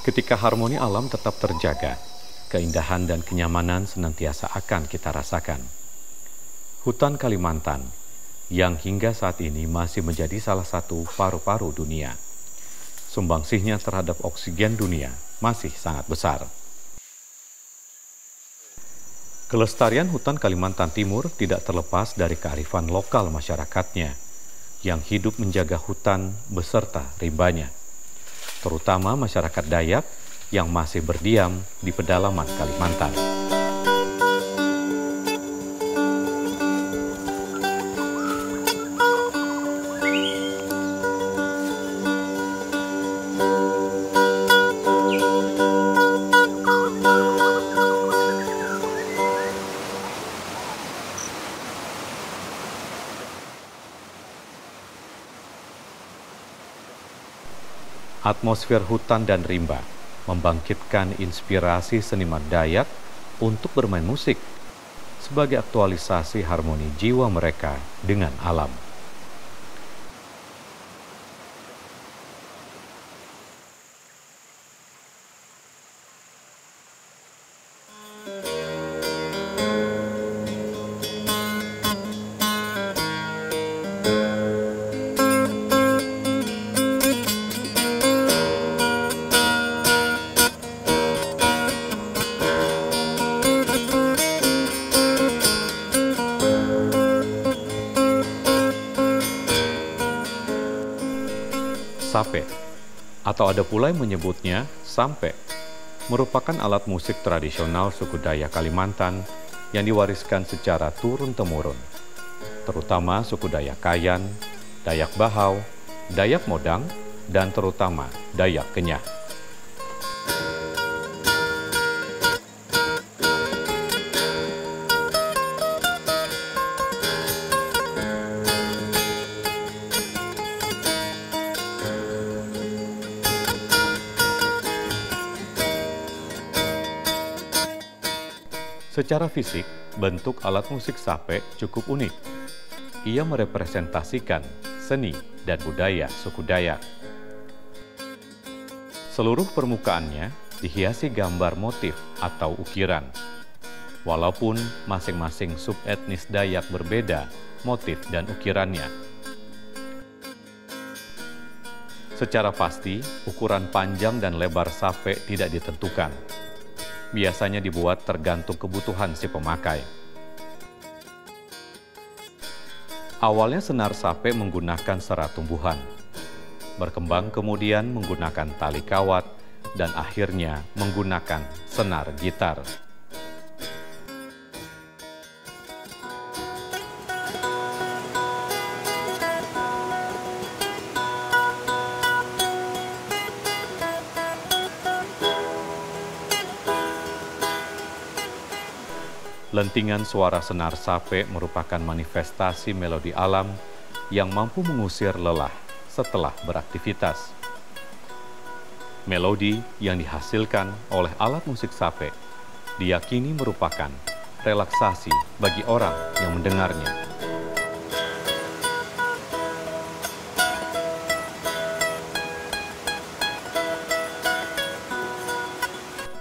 Ketika harmoni alam tetap terjaga, keindahan dan kenyamanan senantiasa akan kita rasakan. Hutan Kalimantan yang hingga saat ini masih menjadi salah satu paru-paru dunia. Sumbangsihnya terhadap oksigen dunia masih sangat besar. Kelestarian hutan Kalimantan Timur tidak terlepas dari kearifan lokal masyarakatnya yang hidup menjaga hutan beserta rimbanya, terutama masyarakat Dayak yang masih berdiam di pedalaman Kalimantan. Atmosfer hutan dan rimba membangkitkan inspirasi seniman Dayak untuk bermain musik sebagai aktualisasi harmoni jiwa mereka dengan alam. Sape, atau ada pula yang menyebutnya sampe, merupakan alat musik tradisional suku Dayak Kalimantan yang diwariskan secara turun-temurun, terutama suku Dayak Kayan, Dayak Bahau, Dayak Modang, dan terutama Dayak Kenyah. Secara fisik, bentuk alat musik sape cukup unik. Ia merepresentasikan seni dan budaya suku Dayak. Seluruh permukaannya dihiasi gambar motif atau ukiran. Walaupun masing-masing subetnis Dayak berbeda motif dan ukirannya. Secara pasti, ukuran panjang dan lebar sape tidak ditentukan. Biasanya dibuat tergantung kebutuhan si pemakai. Awalnya senar sape menggunakan serat tumbuhan, berkembang kemudian menggunakan tali kawat, dan akhirnya menggunakan senar gitar. Lentingan suara senar sape merupakan manifestasi melodi alam yang mampu mengusir lelah setelah beraktivitas. Melodi yang dihasilkan oleh alat musik sape diyakini merupakan relaksasi bagi orang yang mendengarnya.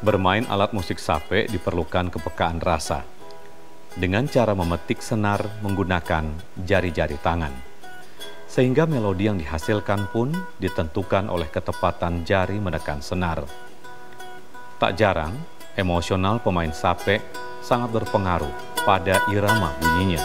Bermain alat musik sape diperlukan kepekaan rasa, dengan cara memetik senar menggunakan jari-jari tangan. Sehingga melodi yang dihasilkan pun ditentukan oleh ketepatan jari menekan senar. Tak jarang, emosional pemain sape sangat berpengaruh pada irama bunyinya.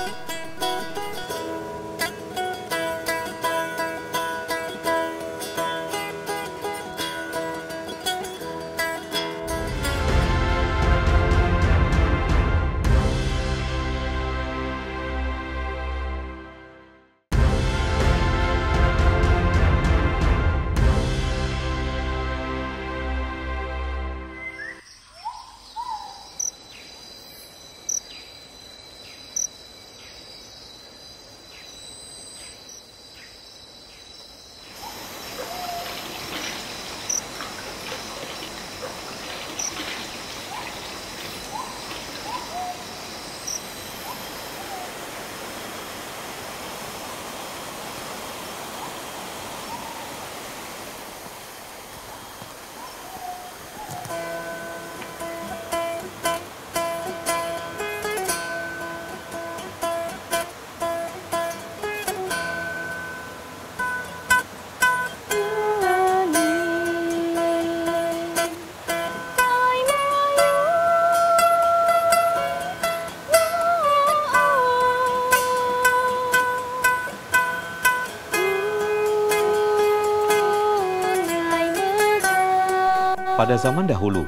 Pada zaman dahulu,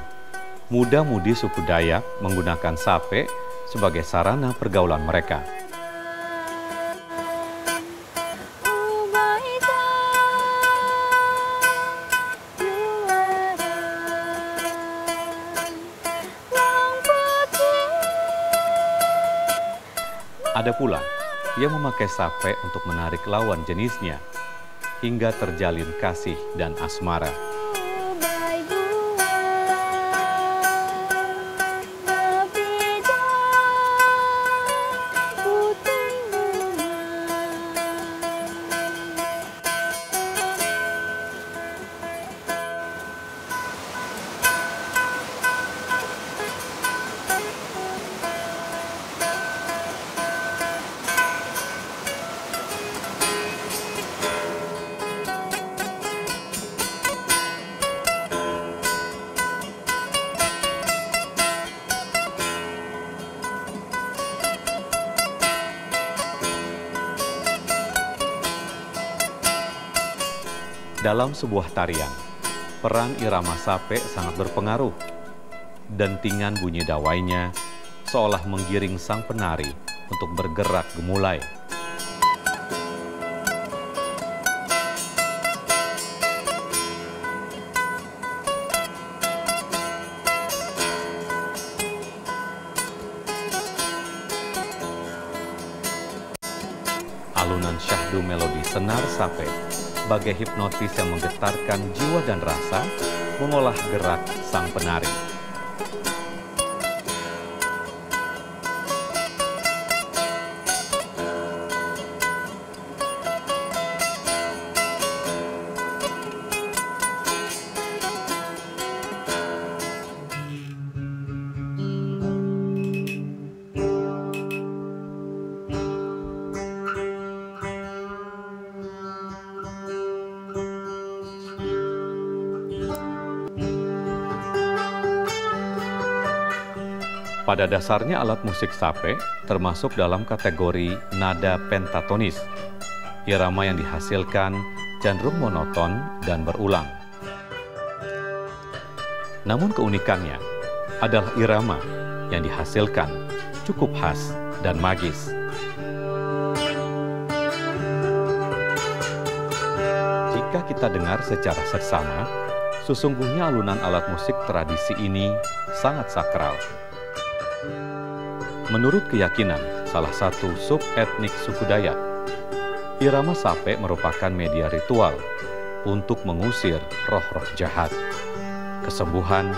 muda-mudi suku Dayak menggunakan sape sebagai sarana pergaulan mereka. Ada pula yang memakai sape untuk menarik lawan jenisnya, hingga terjalin kasih dan asmara. Dalam sebuah tarian, peran irama sape sangat berpengaruh. Dentingan bunyi dawainya seolah menggiring sang penari untuk bergerak gemulai. Alunan syahdu melodi senar sape sebagai hipnotis yang menggetarkan jiwa dan rasa, mengolah gerak sang penari. Pada dasarnya alat musik sape termasuk dalam kategori nada pentatonis. Irama yang dihasilkan cenderung monoton dan berulang. Namun keunikannya adalah irama yang dihasilkan cukup khas dan magis. Jika kita dengar secara seksama, sesungguhnya alunan alat musik tradisi ini sangat sakral. Menurut keyakinan salah satu sub-etnik suku Dayak, irama sape merupakan media ritual untuk mengusir roh-roh jahat, kesembuhan,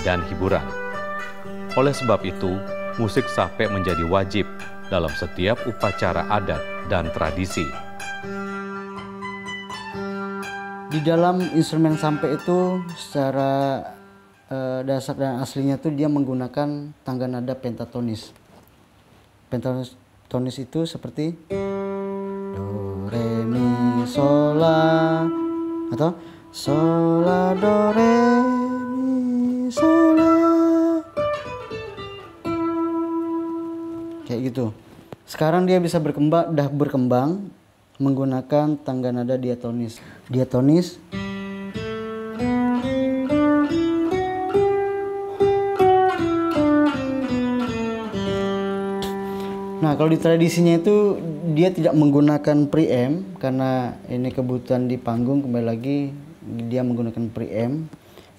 dan hiburan. Oleh sebab itu, musik sape menjadi wajib dalam setiap upacara adat dan tradisi. Di dalam instrumen sape itu secara dasar dan aslinya tuh dia menggunakan tangga nada pentatonis. Pentatonis itu seperti do, re, mi, sol, la, atau sol, la, do, re, mi, sol, la. Kayak gitu. Sekarang dia bisa berkembang menggunakan tangga nada diatonis. Diatonis. Nah, kalau di tradisinya itu dia tidak menggunakan preamp karena ini kebutuhan di panggung, kembali lagi dia menggunakan preamp.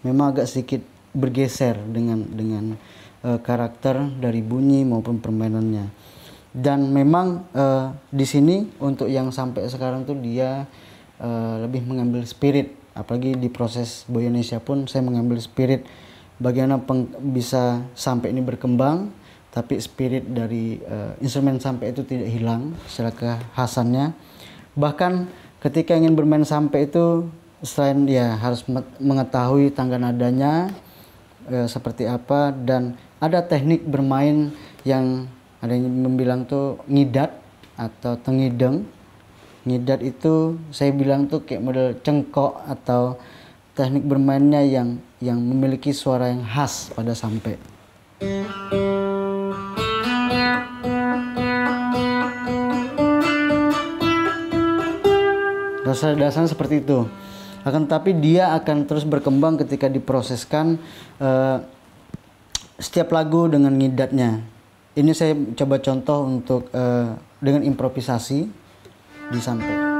Memang agak sedikit bergeser dengan karakter dari bunyi maupun permainannya. Dan memang di sini untuk yang sampai sekarang tuh dia lebih mengambil spirit, apalagi di proses Boy Indonesia pun saya mengambil spirit bagaimana bisa sampai ini berkembang. Tapi spirit dari instrumen sampai itu tidak hilang secara kekhasannya. Bahkan ketika ingin bermain sampai itu selain dia harus mengetahui tangga nadanya seperti apa, dan ada teknik bermain yang ada yang membilang tuh ngidat atau tengideng. Ngidat itu saya bilang tuh kayak model cengkok atau teknik bermainnya yang memiliki suara yang khas pada sampai. Dasar-dasarnya seperti itu. Akan tetapi dia akan terus berkembang ketika diproseskan setiap lagu dengan ngidatnya. Ini saya coba contoh untuk dengan improvisasi di sampai.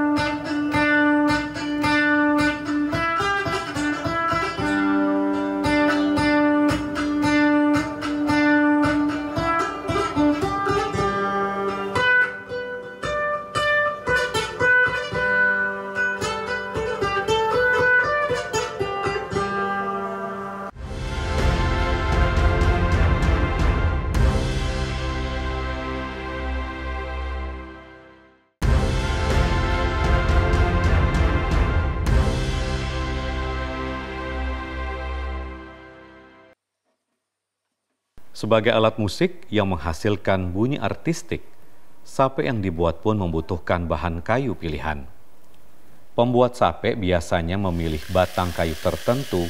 Sebagai alat musik yang menghasilkan bunyi artistik, sape yang dibuat pun membutuhkan bahan kayu pilihan. Pembuat sape biasanya memilih batang kayu tertentu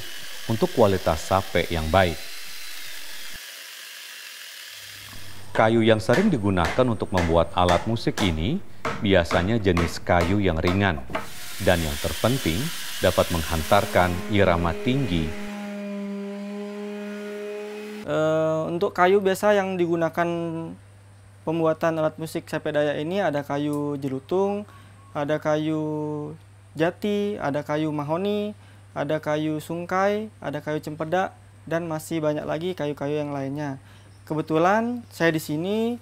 untuk kualitas sape yang baik. Kayu yang sering digunakan untuk membuat alat musik ini biasanya jenis kayu yang ringan dan yang terpenting dapat menghantarkan irama tinggi. Untuk kayu biasa yang digunakan pembuatan alat musik sape Dayak ini ada kayu jelutung, ada kayu jati, ada kayu mahoni, ada kayu sungkai, ada kayu cempedak, dan masih banyak lagi kayu-kayu yang lainnya. Kebetulan saya di sini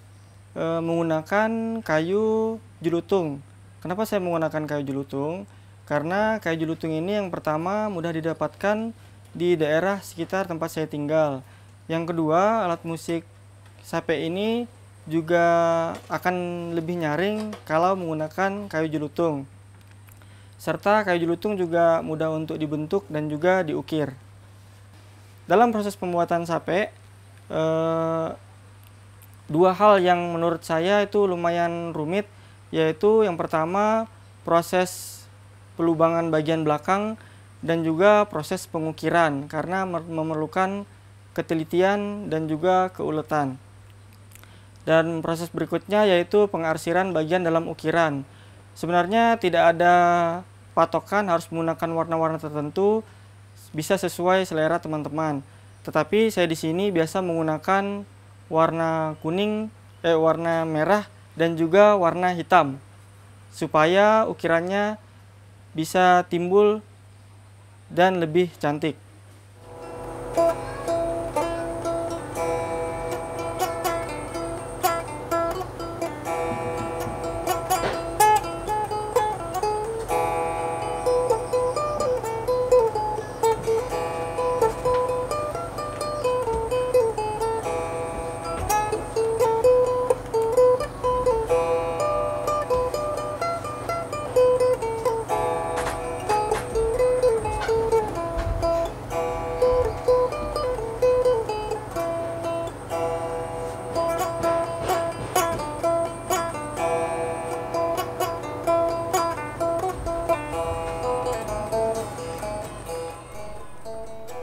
menggunakan kayu jelutung. Kenapa saya menggunakan kayu jelutung? Karena kayu jelutung ini yang pertama mudah didapatkan di daerah sekitar tempat saya tinggal. Yang kedua, alat musik sape ini juga akan lebih nyaring kalau menggunakan kayu jelutung. Serta kayu jelutung juga mudah untuk dibentuk dan juga diukir. Dalam proses pembuatan sape, dua hal yang menurut saya itu lumayan rumit, yaitu yang pertama proses pelubangan bagian belakang dan juga proses pengukiran karena memerlukan ketelitian dan juga keuletan. Dan proses berikutnya yaitu pengarsiran bagian dalam ukiran. Sebenarnya tidak ada patokan harus menggunakan warna-warna tertentu, bisa sesuai selera teman-teman. Tetapi saya di sini biasa menggunakan warna kuning, warna merah dan juga warna hitam supaya ukirannya bisa timbul dan lebih cantik.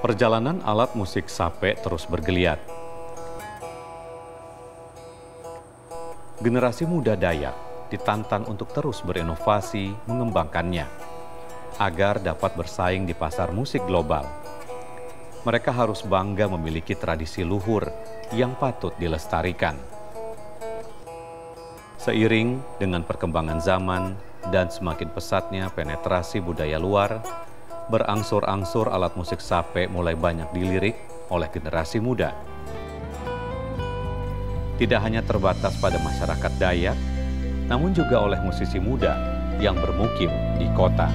Perjalanan alat musik sape terus bergeliat. Generasi muda Dayak ditantang untuk terus berinovasi mengembangkannya agar dapat bersaing di pasar musik global. Mereka harus bangga memiliki tradisi luhur yang patut dilestarikan. Seiring dengan perkembangan zaman dan semakin pesatnya penetrasi budaya luar, berangsur-angsur alat musik sape mulai banyak dilirik oleh generasi muda. Tidak hanya terbatas pada masyarakat Dayak, namun juga oleh musisi muda yang bermukim di kota.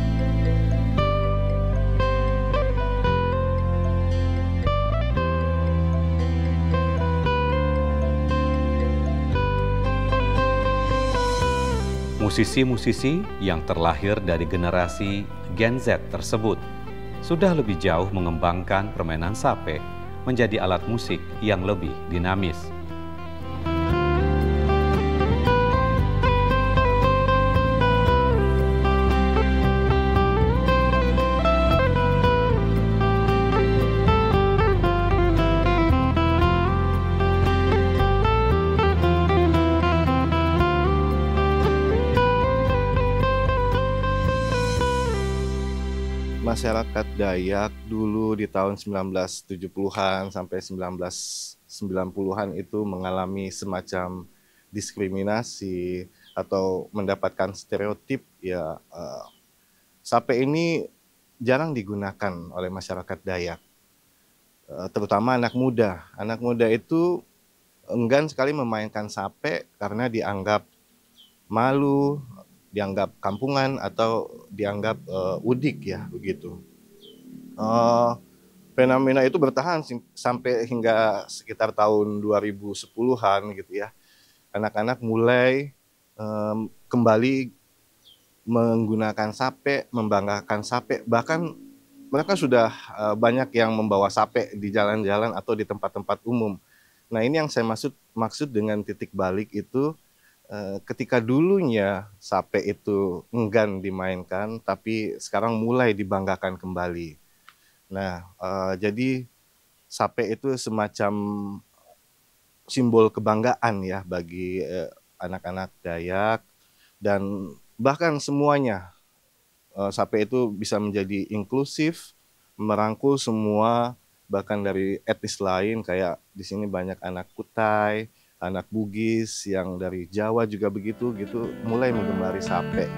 Musisi-musisi yang terlahir dari generasi Gen Z tersebut sudah lebih jauh mengembangkan permainan sape menjadi alat musik yang lebih dinamis. masyarakat Dayak dulu di tahun 1970-an sampai 1990-an itu mengalami semacam diskriminasi atau mendapatkan stereotip ya, sape ini jarang digunakan oleh masyarakat Dayak, terutama anak muda. Anak muda itu enggan sekali memainkan sape karena dianggap malu, dianggap kampungan atau dianggap udik ya begitu. Fenomena itu bertahan sampai hingga sekitar tahun 2010-an gitu ya. Anak-anak mulai kembali menggunakan sape, membanggakan sape, bahkan mereka sudah banyak yang membawa sape di jalan-jalan atau di tempat-tempat umum. Nah, ini yang saya maksud dengan titik balik itu, ketika dulunya sape itu enggan dimainkan, tapi sekarang mulai dibanggakan kembali. Nah, jadi sape itu semacam simbol kebanggaan ya bagi anak-anak Dayak, dan bahkan semuanya. Sape itu bisa menjadi inklusif, merangkul semua, bahkan dari etnis lain, kayak di sini banyak anak Kutai, anak Bugis, yang dari Jawa juga begitu, gitu, mulai menggemari sape.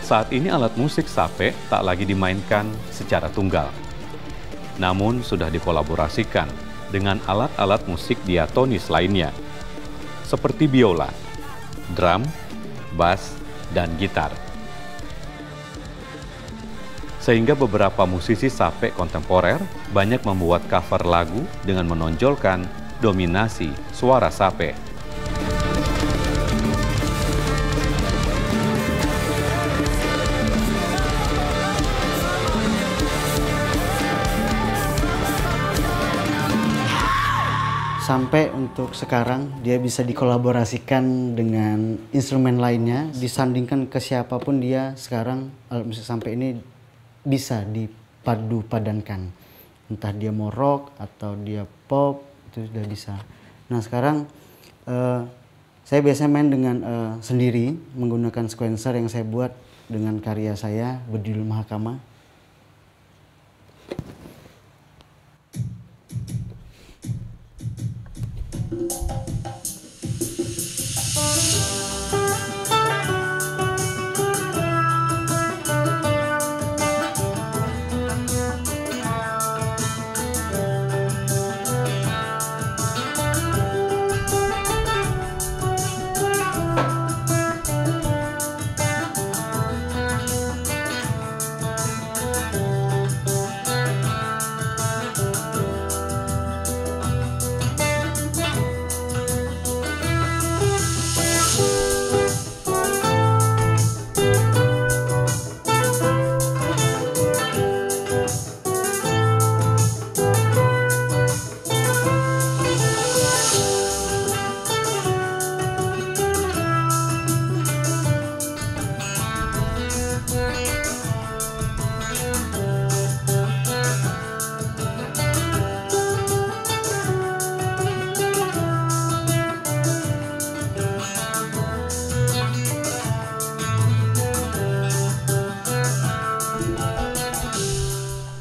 Saat ini alat musik sape tak lagi dimainkan secara tunggal, namun sudah dikolaborasikan dengan alat-alat musik diatonis lainnya, seperti biola, drum, bass, dan gitar. Sehingga beberapa musisi sape kontemporer banyak membuat cover lagu dengan menonjolkan dominasi suara sape. Sampai untuk sekarang dia bisa dikolaborasikan dengan instrumen lainnya, disandingkan ke siapapun dia sekarang alat musik sampai ini bisa dipadu padankan. Entah dia mau rock atau dia pop, itu sudah bisa. Nah sekarang saya biasanya main dengan sendiri menggunakan sequencer yang saya buat dengan karya saya berjudul Mahakama.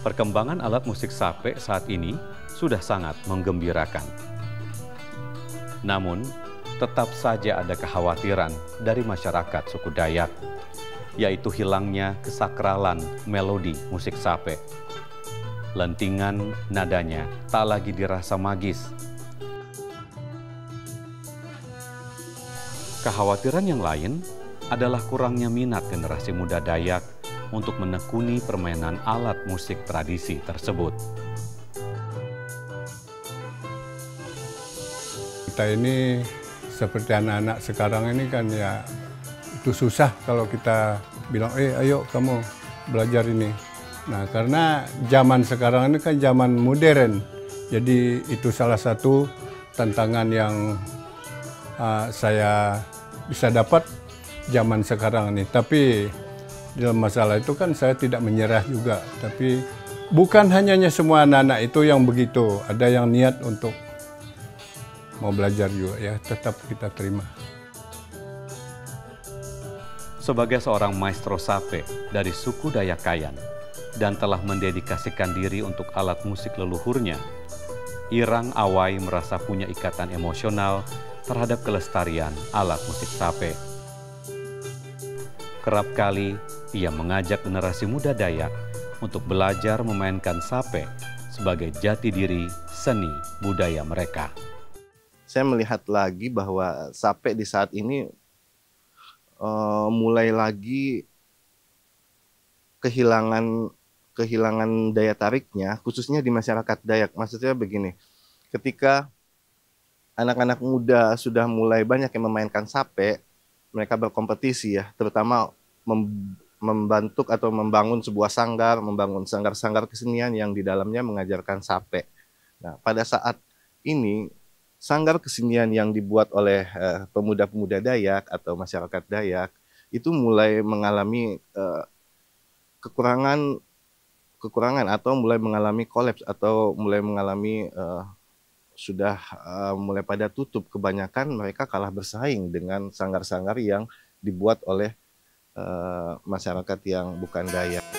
Perkembangan alat musik sape saat ini sudah sangat menggembirakan. Namun, tetap saja ada kekhawatiran dari masyarakat suku Dayak, yaitu hilangnya kesakralan melodi musik sape. Lentingan nadanya tak lagi dirasa magis. Kekhawatiran yang lain adalah kurangnya minat generasi muda Dayak untuk menekuni permainan alat musik tradisi tersebut. Kita ini seperti anak-anak sekarang ini kan ya itu susah kalau kita bilang, ayo kamu belajar ini. Nah, karena zaman sekarang ini kan zaman modern, jadi itu salah satu tantangan yang saya bisa dapat zaman sekarang ini. Tapi dalam masalah itu kan saya tidak menyerah juga. Tapi bukan hanya semua anak-anak itu yang begitu, ada yang niat untuk mau belajar juga, ya tetap kita terima. Sebagai seorang maestro sape dari suku Dayak Kayan dan telah mendedikasikan diri untuk alat musik leluhurnya, Irang Awai merasa punya ikatan emosional terhadap kelestarian alat musik sape. Kerap kali ia mengajak generasi muda Dayak untuk belajar memainkan sape sebagai jati diri seni budaya mereka. Saya melihat lagi bahwa sape di saat ini mulai lagi kehilangan daya tariknya, khususnya di masyarakat Dayak. Maksudnya begini, ketika anak-anak muda sudah mulai banyak yang memainkan sape, mereka berkompetisi ya, terutama membentuk atau membangun sebuah sanggar, membangun sanggar-sanggar kesenian yang di dalamnya mengajarkan sape. Nah, pada saat ini sanggar kesenian yang dibuat oleh pemuda-pemuda Dayak atau masyarakat Dayak itu mulai mengalami kekurangan atau mulai mengalami kolaps atau mulai mengalami sudah mulai pada tutup. Kebanyakan mereka kalah bersaing dengan sanggar-sanggar yang dibuat oleh masyarakat yang bukan Dayak.